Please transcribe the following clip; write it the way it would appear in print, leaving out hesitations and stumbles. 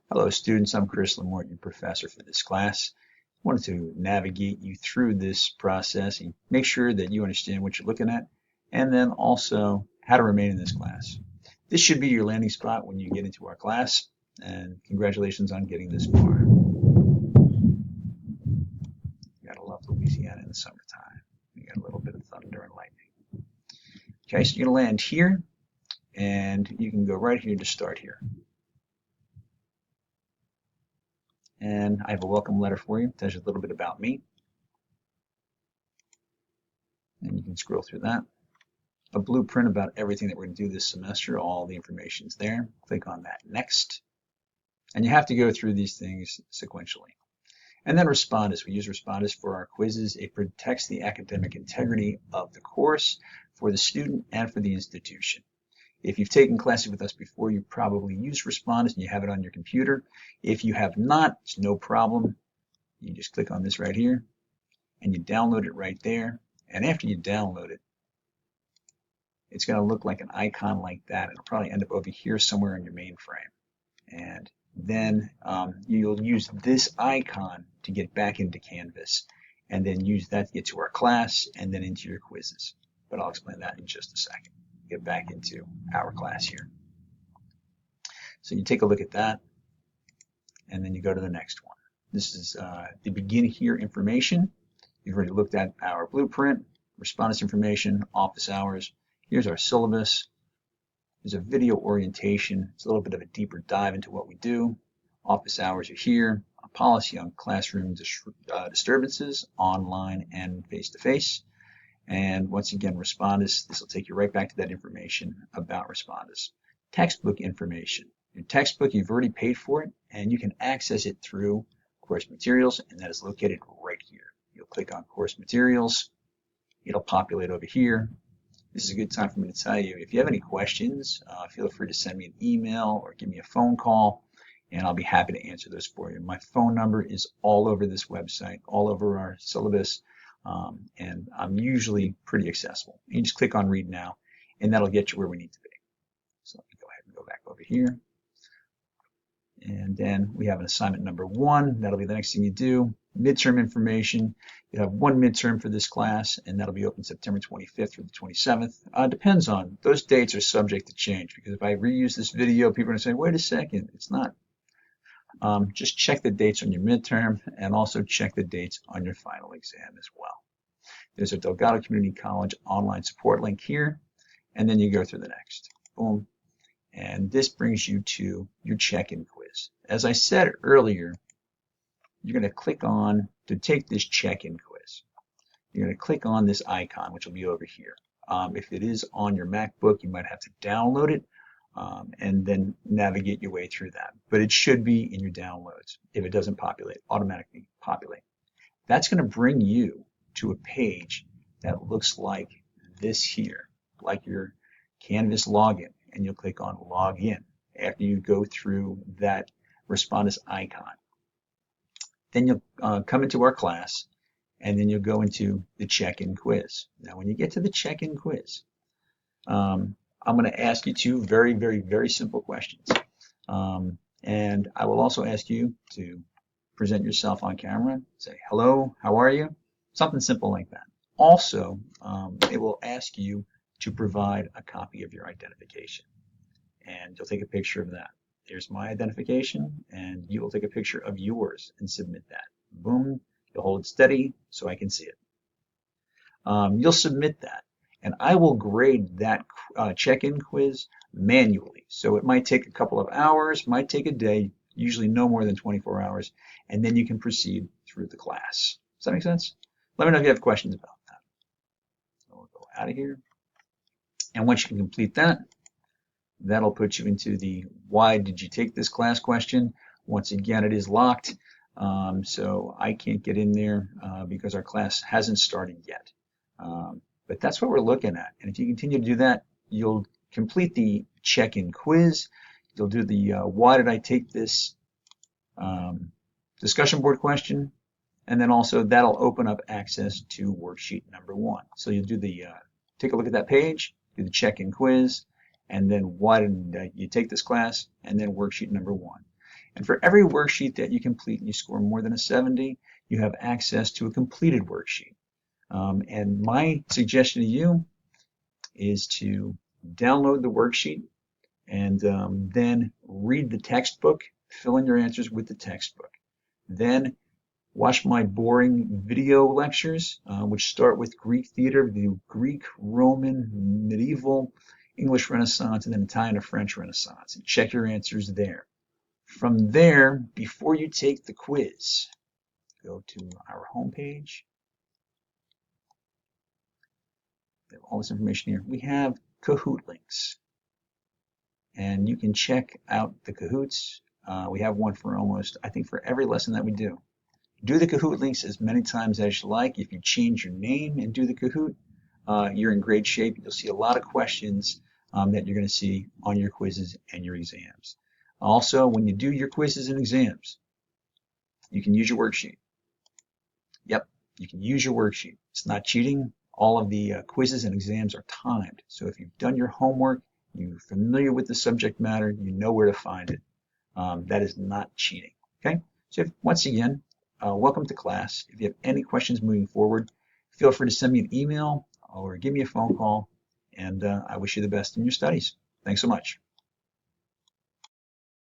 Hello students, I'm Chris Lamort, your professor for this class. I wanted to navigate you through this process and make sure that you understand what you're looking at, and then also how to remain in this class. This should be your landing spot when you get into our class, and congratulations on getting this far. You gotta love Louisiana in the summertime. You got a little bit of thunder and lightning. Okay, so you're gonna land here, and you can go right here to start here. And I have a welcome letter for you. It tells you a little bit about me. And you can scroll through that. A blueprint about everything that we're going to do this semester. All the information's there. Click on that next. And you have to go through these things sequentially. And then Respondus. We use Respondus for our quizzes. It protects the academic integrity of the course for the student and for the institution. If you've taken classes with us before, you probably use Respondus and you have it on your computer. If you have not, it's no problem. You just click on this right here and you download it right there. And after you download it, it's going to look like an icon like that. It'll probably end up over here somewhere in your mainframe. And then you'll use this icon to get back into Canvas, and then use that to get to our class and then into your quizzes. But I'll explain that in just a second. Get back into our class here. So you take a look at that, and then you go to the next one. This is the begin here information. You've already looked at our blueprint, Respondus information, office hours. Here's our syllabus. There's a video orientation. It's a little bit of a deeper dive into what we do. Office hours are here. A policy on classroom disturbances, online and face-to-face. And once again, Respondus. This will take you right back to that information about Respondus. Textbook information. Your textbook, you've already paid for it, and you can access it through course materials, and that is located right here. You'll click on course materials. It'll populate over here. This is a good time for me to tell you, if you have any questions, feel free to send me an email or give me a phone call, and I'll be happy to answer those for you. My phone number is all over this website, all over our syllabus, and I'm usually pretty accessible. You just click on Read Now, and that'll get you where we need to be. So let me go ahead and go back over here. And then we have an assignment number 1. That'll be the next thing you do. Midterm information. You have one midterm for this class, and that'll be open September 25th through the 27th. Depends on, those dates are subject to change, because if I reuse this video, people are going to say, wait a second, it's not. Just check the dates on your midterm, and also check the dates on your final exam as well. There's a Delgado Community College online support link here, and then you go through the next. Boom. And this brings you to your check-in quiz. As I said earlier, you're going to click on to take this check-in quiz. You're going to click on this icon, which will be over here. If it is on your MacBook, you might have to download it and then navigate your way through that. But it should be in your downloads. If it doesn't populate, automatically populate. That's going to bring you to a page that looks like this here, like your Canvas login. And you'll click on Login after you go through that Respondus icon. Then you'll come into our class, and then you'll go into the check-in quiz. Now, when you get to the check-in quiz, I'm going to ask you two very, very, very simple questions. And I will also ask you to present yourself on camera, say, hello, how are you? Something simple like that. Also, it will ask you to provide a copy of your identification. And you'll take a picture of that. There's my identification, and you will take a picture of yours and submit that. Boom. You'll hold it steady so I can see it. You'll submit that, and I will grade that check-in quiz manually. So it might take a couple of hours, might take a day, usually no more than 24 hours, and then you can proceed through the class. Does that make sense? Let me know if you have questions about that. So we'll go out of here. And once you can complete that, that'll put you into the why did you take this class question. Once again, it is locked, so I can't get in there because our class hasn't started yet. But that's what we're looking at. And if you continue to do that, you'll complete the check-in quiz. You'll do the why did I take this discussion board question, and then also that'll open up access to worksheet number 1. So you'll do the take a look at that page, do the check-in quiz, and then why did you take this class, and then worksheet number 1. And for every worksheet that you complete and you score more than a 70, you have access to a completed worksheet. And my suggestion to you is to download the worksheet and then read the textbook, fill in your answers with the textbook. Then watch my boring video lectures, which start with Greek theater, the Greek, Roman, medieval, English Renaissance, and then Italian and French Renaissance, and check your answers there. From there, before you take the quiz, go to our homepage. We have all this information here. We have Kahoot links, and you can check out the Kahoots. We have one for almost, I think, for every lesson that we do. Do the Kahoot links as many times as you like. If you change your name and do the Kahoot, you're in great shape. You'll see a lot of questions that you're going to see on your quizzes and your exams. Also, when you do your quizzes and exams, you can use your worksheet. Yep, you can use your worksheet. It's not cheating. All of the quizzes and exams are timed. So if you've done your homework, you're familiar with the subject matter, you know where to find it. That is not cheating. Okay? So once again, welcome to class. If you have any questions moving forward, feel free to send me an email or give me a phone call, and I wish you the best in your studies. Thanks so much.